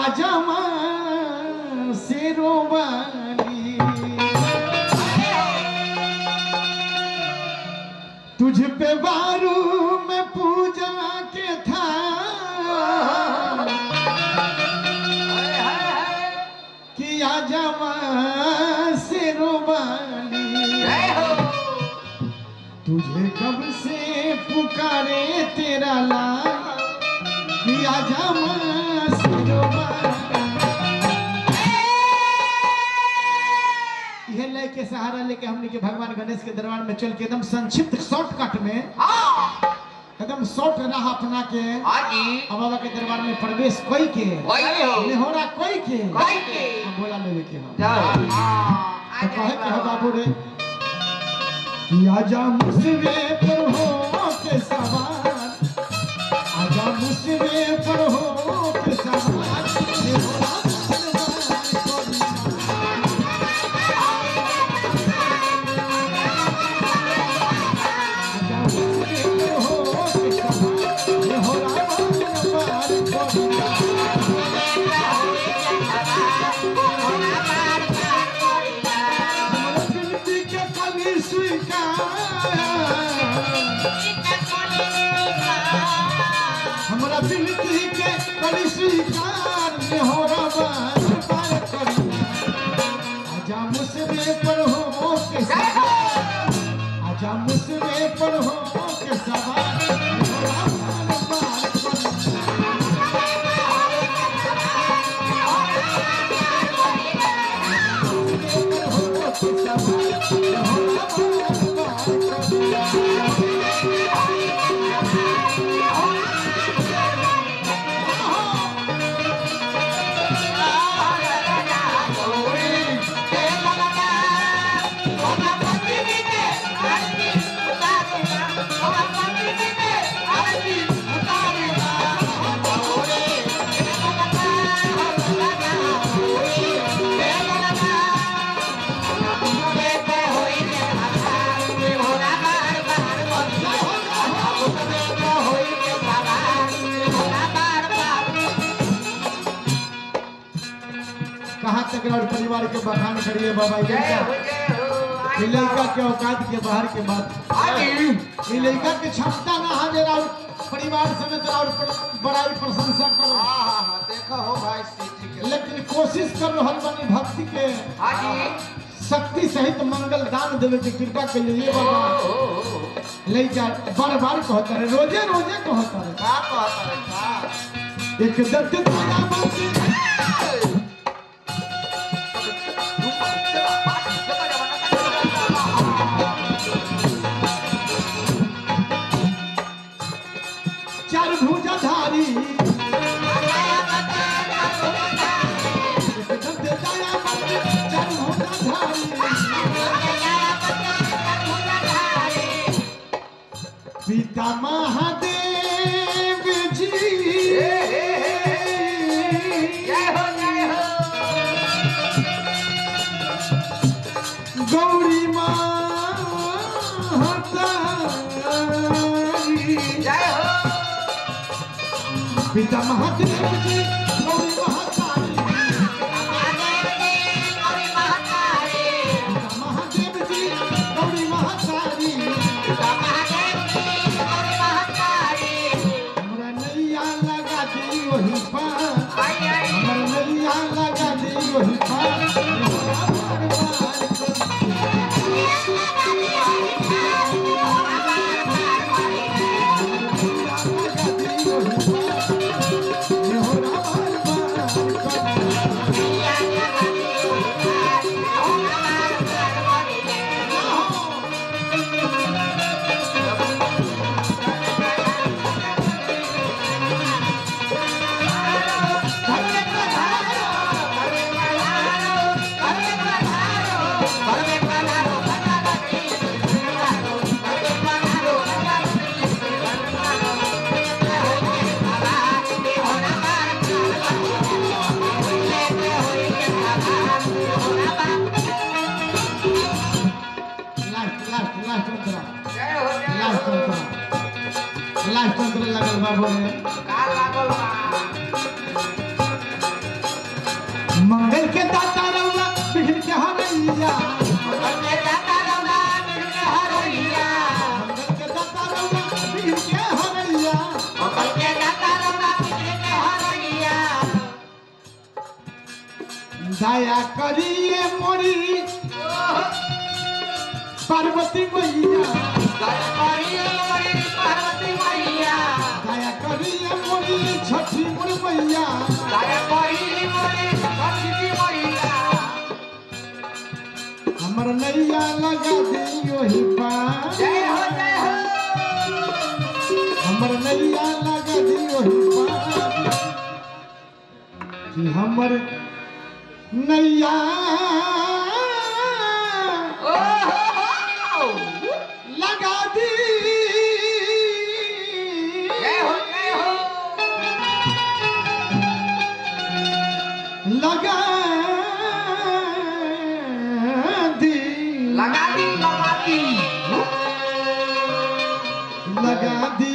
आजा माँ शेरों वाली तुझ पे बारू में पूजा के था कि आजा माँ शेरों वाली तुझे कब से पुकारे तेरा लाल कि आजा माँ शेरों वाली। यह लय के सहारा लेके हमने के भगवान गणेश के दरबार में चल के एकदम संक्षिप्त शॉर्टकट में एकदम शॉर्ट राह अपना के बाबा के दरबार में प्रवेश कोई के निहोरा कोई के हम बोला लेवे के हम तो कहे के हो बाबू रे कि आजा मुझसे पर हो के सवार आजा मुझसे पर हो के सवार हमरा बिनती के करी स्वीकार निहोरा बार करी आजा मुझसे पर हो के सवार आजा मुझसे पर हो के सवार निहोरा बार कहाँ तक और परिवार के बखान करिए बाबा ये लड़का के औकात के बाहर के बात ये लड़का के क्षमता ना हाजिर और परिवार समेत और बड़ाई प्रशंसा करो देखो हो भाई सीटी के लेकिन कोशिश कर रहल बनी भक्ति के शक्ति सहित मंगल दान देवे की कृपा के लिए बाबा लड़का बार बार कहता है रोजे रोजे कहता है का कहता है एक दर्द दाना बंसी चार भुजाधारी पिता महादेव जी गौरी माता पिता महादेव जी गौरी महातारी पिता महादेव जी गौरी महातारी हमरा नैया लगा दी वही पार हमरा नैया लगा दी वही पार लास्ट तंत्र लगल बा बोले का लागल बा के दाता रउआ बिघन के हरैया मंगल के दाता रउआ बिघन के हरैया मंगल के दाता रउआ बिघन के हरैया मंगल के दाता रउआ बिघन के हरैया दया करिए मोरी पार्वती मैया दया करिए मोरी पार्वती मैया दया करिए मोरी छठी मोर मैया दया करिए मोरी छठी मैया हमर नैया लगा दियो ही पार जय हो हमर नैया लगा दियो ही पार कि हमर नैया लगा दी जय हो लगा दी लगा दी लगा दी